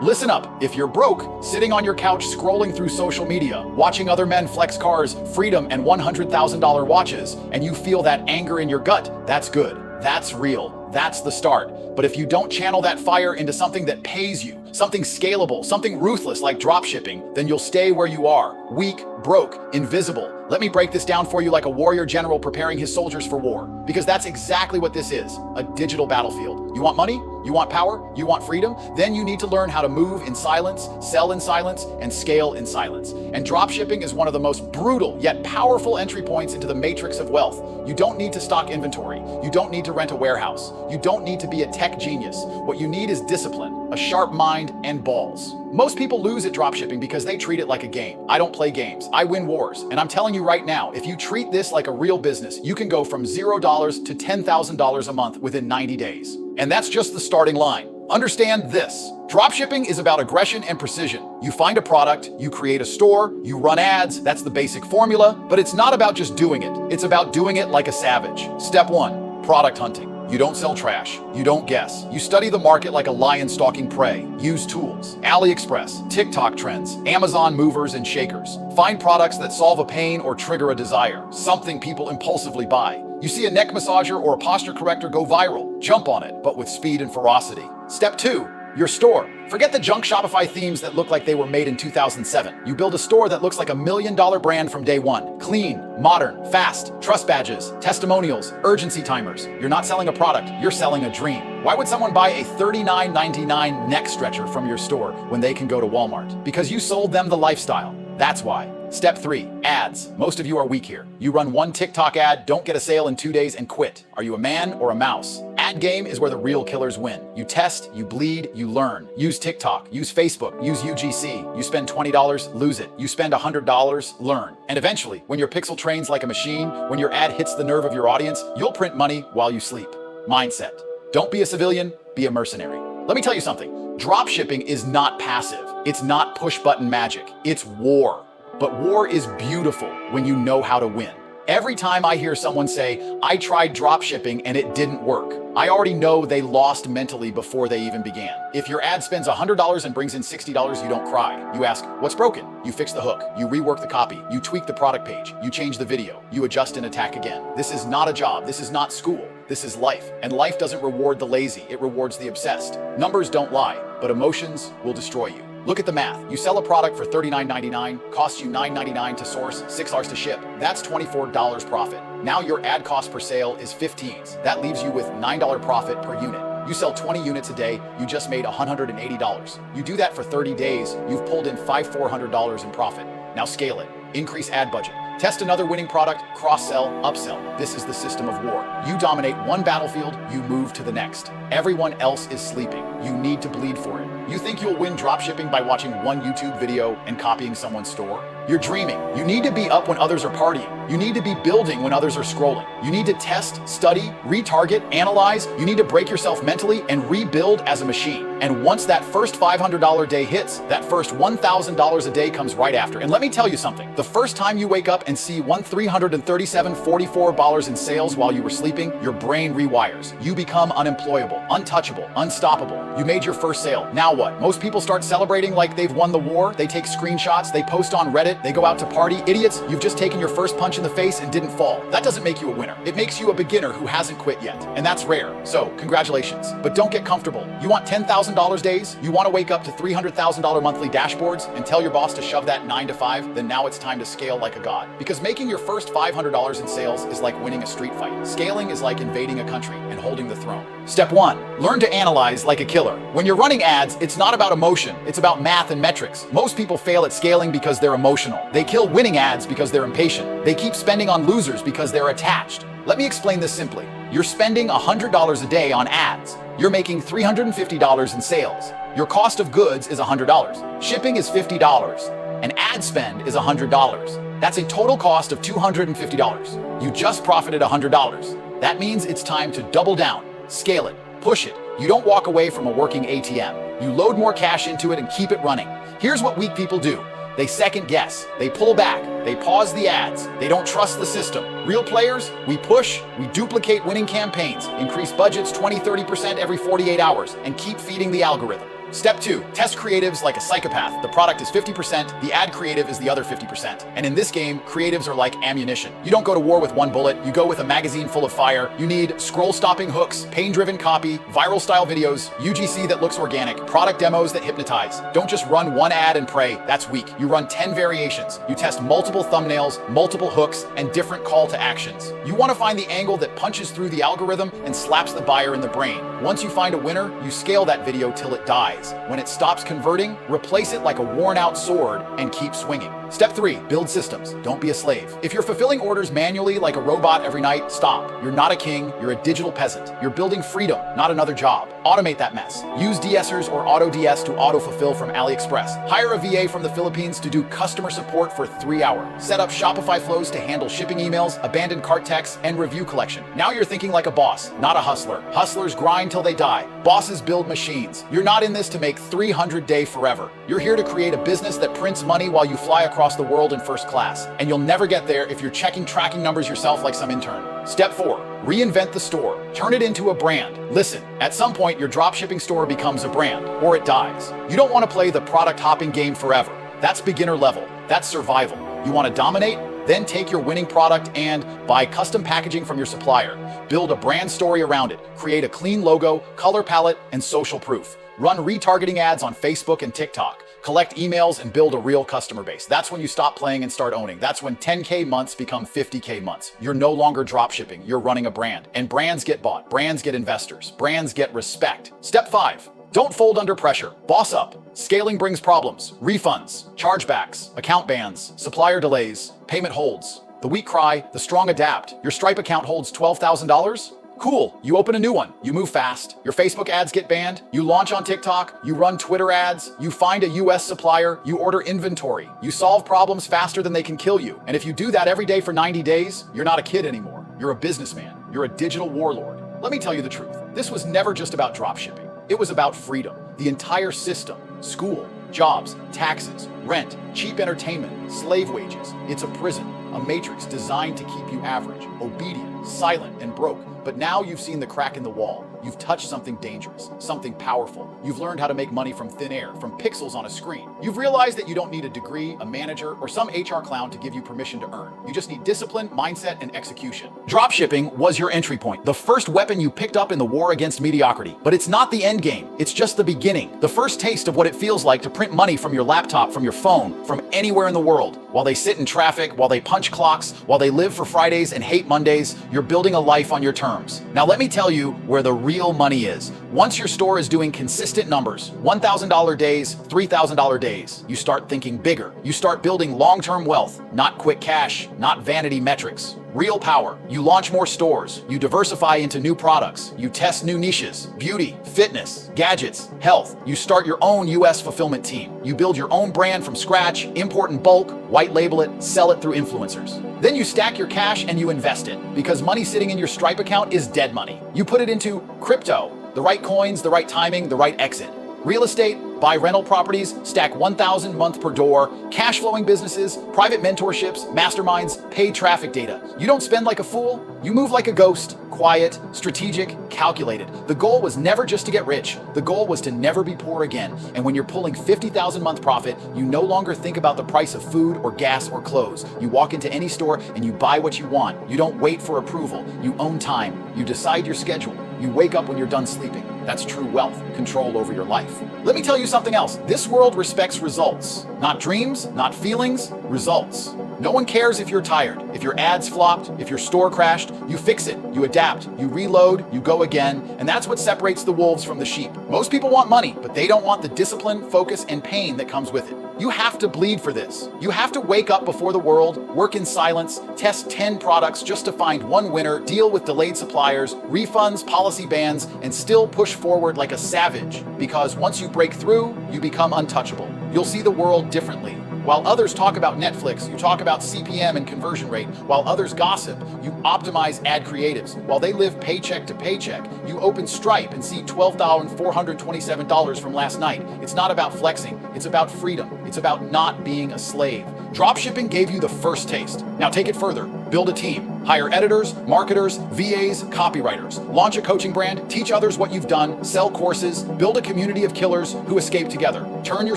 Listen up, if you're broke, sitting on your couch scrolling through social media, watching other men flex cars, freedom, and $100,000 watches, and you feel that anger in your gut, that's good. That's real. That's the start. But if you don't channel that fire into something that pays you, something scalable, something ruthless like dropshipping, then you'll stay where you are, weak, broke, invisible. Let me break this down for you like a warrior general preparing his soldiers for war. Because that's exactly what this is, a digital battlefield. You want money? You want power? You want freedom? Then you need to learn how to move in silence, sell in silence, and scale in silence. And dropshipping is one of the most brutal yet powerful entry points into the matrix of wealth. You don't need to stock inventory. You don't need to rent a warehouse. You don't need to be a tech genius. What you need is discipline, a sharp mind, and balls. Most people lose at dropshipping because they treat it like a game. I don't play games. I win wars. And I'm telling you right now, if you treat this like a real business, you can go from $0 to $10,000 a month within 90 days. And that's just the starting line. Understand this. Dropshipping is about aggression and precision. You find a product, you create a store, you run ads, that's the basic formula, but it's not about just doing it. It's about doing it like a savage. Step 1, product hunting. You don't sell trash. You don't guess. You study the market like a lion stalking prey. Use tools. AliExpress, TikTok trends, Amazon movers and shakers. Find products that solve a pain or trigger a desire, something people impulsively buy. You see a neck massager or a posture corrector go viral. Jump on it, but with speed and ferocity. Step 2, your store. Forget the junk Shopify themes that look like they were made in 2007. You build a store that looks like $1 million brand from day one. Clean, modern, fast, trust badges, testimonials, urgency timers. You're not selling a product, you're selling a dream. Why would someone buy a $39.99 neck stretcher from your store when they can go to Walmart? Because you sold them the lifestyle. That's why. Step 3, ads. Most of you are weak here. You run one TikTok ad, don't get a sale in 2 days, and quit. Are you a man or a mouse? Ad game is where the real killers win. You test, you bleed, you learn. Use TikTok, use Facebook, use UGC. You spend $20, lose it. You spend $100, learn. And eventually, when your pixel trains like a machine, when your ad hits the nerve of your audience, you'll print money while you sleep. Mindset. Don't be a civilian, be a mercenary. Let me tell you something. Dropshipping is not passive. It's not push-button magic. It's war. But war is beautiful when you know how to win. Every time I hear someone say, I tried dropshipping and it didn't work, I already know they lost mentally before they even began. If your ad spends $100 and brings in $60, you don't cry. You ask, what's broken? You fix the hook. You rework the copy. You tweak the product page. You change the video. You adjust and attack again. This is not a job. This is not school. This is life. And life doesn't reward the lazy. It rewards the obsessed. Numbers don't lie, but emotions will destroy you. Look at the math. You sell a product for $39.99, costs you $9.99 to source, $6 to ship. That's $24 profit. Now your ad cost per sale is $15. That leaves you with $9 profit per unit. You sell 20 units a day, you just made $180. You do that for 30 days, you've pulled in $400 in profit. Now scale it. Increase ad budget. Test another winning product, cross-sell, upsell. This is the system of war. You dominate one battlefield, you move to the next. Everyone else is sleeping. You need to bleed for it. You think you'll win dropshipping by watching one YouTube video and copying someone's store? You're dreaming. You need to be up when others are partying. You need to be building when others are scrolling. You need to test, study, retarget, analyze. You need to break yourself mentally and rebuild as a machine. And once that first $500 day hits, that first $1,000 a day comes right after. And let me tell you something. The first time you wake up and see $1,337.44 in sales while you were sleeping, your brain rewires. You become unemployable, untouchable, unstoppable. You made your first sale. Now what? Most people start celebrating like they've won the war. They take screenshots, they post on Reddit, they go out to party. Idiots, you've just taken your first punch in the face and didn't fall. That doesn't make you a winner. It makes you a beginner who hasn't quit yet. And that's rare. So congratulations. But don't get comfortable. You want $10,000 days? You want to wake up to $300,000 monthly dashboards and tell your boss to shove that 9 to 5? Then now it's time to scale like a god. Because making your first $500 in sales is like winning a street fight. Scaling is like invading a country and holding the throne. Step 1, learn to analyze like a killer. When you're running ads, it's not about emotion. It's about math and metrics. Most people fail at scaling because they're emotional. They kill winning ads because they're impatient. They keep spending on losers because they're attached. Let me explain this simply. You're spending $100 a day on ads. You're making $350 in sales. Your cost of goods is $100. Shipping is $50. And ad spend is $100. That's a total cost of $250. You just profited $100. That means it's time to double down, scale it, push it. You don't walk away from a working ATM. You load more cash into it and keep it running. Here's what weak people do. They second guess, they pull back, they pause the ads, they don't trust the system. Real players, we push, we duplicate winning campaigns, increase budgets 20-30% every 48 hours, and keep feeding the algorithm. Step 2, test creatives like a psychopath. The product is 50%, the ad creative is the other 50%. And in this game, creatives are like ammunition. You don't go to war with one bullet, you go with a magazine full of fire. You need scroll-stopping hooks, pain-driven copy, viral-style videos, UGC that looks organic, product demos that hypnotize. Don't just run one ad and pray, that's weak. You run 10 variations. You test multiple thumbnails, multiple hooks, and different call to actions. You want to find the angle that punches through the algorithm and slaps the buyer in the brain. Once you find a winner, you scale that video till it dies. When it stops converting, replace it like a worn-out sword and keep swinging. Step 3, build systems. Don't be a slave. If you're fulfilling orders manually like a robot every night, stop. You're not a king, you're a digital peasant. You're building freedom, not another job. Automate that mess. Use DSers or AutoDS to auto-fulfill from AliExpress. Hire a VA from the Philippines to do customer support for 3 hours. Set up Shopify flows to handle shipping emails, abandoned cart texts, and review collection. Now you're thinking like a boss, not a hustler. Hustlers grind till they die. Bosses build machines. You're not in this to make 300-day forever. You're here to create a business that prints money while you fly across the world in first class. And you'll never get there if you're checking tracking numbers yourself like some intern. Step 4, reinvent the store. Turn it into a brand. Listen, at some point your dropshipping store becomes a brand, or it dies. You don't want to play the product hopping game forever. That's beginner level. That's survival. You want to dominate? Then take your winning product and buy custom packaging from your supplier. Build a brand story around it. Create a clean logo, color palette, and social proof. Run retargeting ads on Facebook and TikTok. Collect emails and build a real customer base. That's when you stop playing and start owning. That's when 10K months become 50K months. You're no longer dropshipping, you're running a brand. And brands get bought, brands get investors, brands get respect. Step 5, don't fold under pressure. Boss up. Scaling brings problems, refunds, chargebacks, account bans, supplier delays, payment holds. The weak cry, the strong adapt. Your Stripe account holds $12,000? Cool, you open a new one, you move fast, your Facebook ads get banned, you launch on TikTok, you run Twitter ads, you find a US supplier, you order inventory, you solve problems faster than they can kill you. And if you do that every day for 90 days, you're not a kid anymore. You're a businessman, you're a digital warlord. Let me tell you the truth. This was never just about dropshipping. It was about freedom. The entire system, school, jobs, taxes, rent, cheap entertainment, slave wages. It's a prison, a matrix designed to keep you average, obedient, silent, and broke. But now you've seen the crack in the wall. You've touched something dangerous, something powerful. You've learned how to make money from thin air, from pixels on a screen. You've realized that you don't need a degree, a manager, or some HR clown to give you permission to earn. You just need discipline, mindset, and execution. Dropshipping was your entry point, the first weapon you picked up in the war against mediocrity. But it's not the end game. It's just the beginning, the first taste of what it feels like to print money from your laptop, from your phone, from anywhere in the world. While they sit in traffic, while they punch clocks, while they live for Fridays and hate Mondays, you're building a life on your terms. Now let me tell you where the real money is. Once your store is doing consistent numbers, $1,000 days, $3,000 days, you start thinking bigger. You start building long-term wealth, not quick cash, not vanity metrics. Real power. You launch more stores. You diversify into new products. You test new niches, beauty, fitness, gadgets, health. You start your own US fulfillment team. You build your own brand from scratch, import in bulk, white label it, sell it through influencers. Then you stack your cash and you invest it, because money sitting in your Stripe account is dead money. You put it into crypto, the right coins, the right timing, the right exit. Real estate, buy rental properties, stack 1,000 month per door, cash flowing businesses, private mentorships, masterminds, paid traffic data. You don't spend like a fool, you move like a ghost, quiet, strategic, calculated. The goal was never just to get rich. The goal was to never be poor again. And when you're pulling 50,000 month profit, you no longer think about the price of food or gas or clothes. You walk into any store and you buy what you want. You don't wait for approval. You own time. You decide your schedule. You wake up when you're done sleeping. That's true wealth, control over your life. Let me tell you something else. This world respects results. Not dreams, not feelings, results. No one cares if you're tired, if your ads flopped, if your store crashed. You fix it, you adapt, you reload, you go again, and that's what separates the wolves from the sheep. Most people want money, but they don't want the discipline, focus, and pain that comes with it. You have to bleed for this. You have to wake up before the world, work in silence, test 10 products just to find one winner, deal with delayed suppliers, refunds, policy bans, and still push forward like a savage. Because once you break through, you become untouchable. You'll see the world differently. While others talk about Netflix, you talk about CPM and conversion rate. While others gossip, you optimize ad creatives. While they live paycheck to paycheck, you open Stripe and see $12,427 from last night. It's not about flexing, it's about freedom. It's about not being a slave. Dropshipping gave you the first taste. Now take it further. Build a team. Hire editors, marketers, VAs, copywriters. Launch a coaching brand, teach others what you've done, sell courses, build a community of killers who escape together. Turn your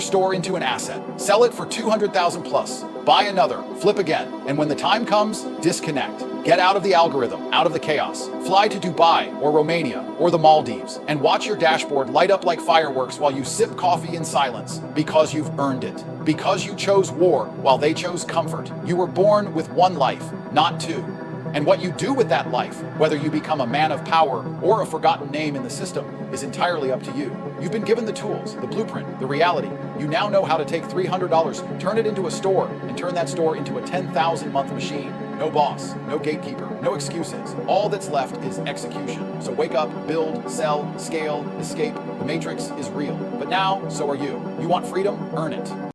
store into an asset. Sell it for 200,000 plus. Buy another, flip again, and when the time comes, disconnect. Get out of the algorithm, out of the chaos. Fly to Dubai or Romania or the Maldives and watch your dashboard light up like fireworks while you sip coffee in silence because you've earned it. Because you chose war while they chose comfort. You were born with one life, not two. And what you do with that life, whether you become a man of power or a forgotten name in the system, is entirely up to you. You've been given the tools, the blueprint, the reality. You now know how to take $300, turn it into a store, and turn that store into a 10,000-month machine. No boss, no gatekeeper, no excuses. All that's left is execution. So wake up, build, sell, scale, escape. The matrix is real. But now, so are you. You want freedom? Earn it.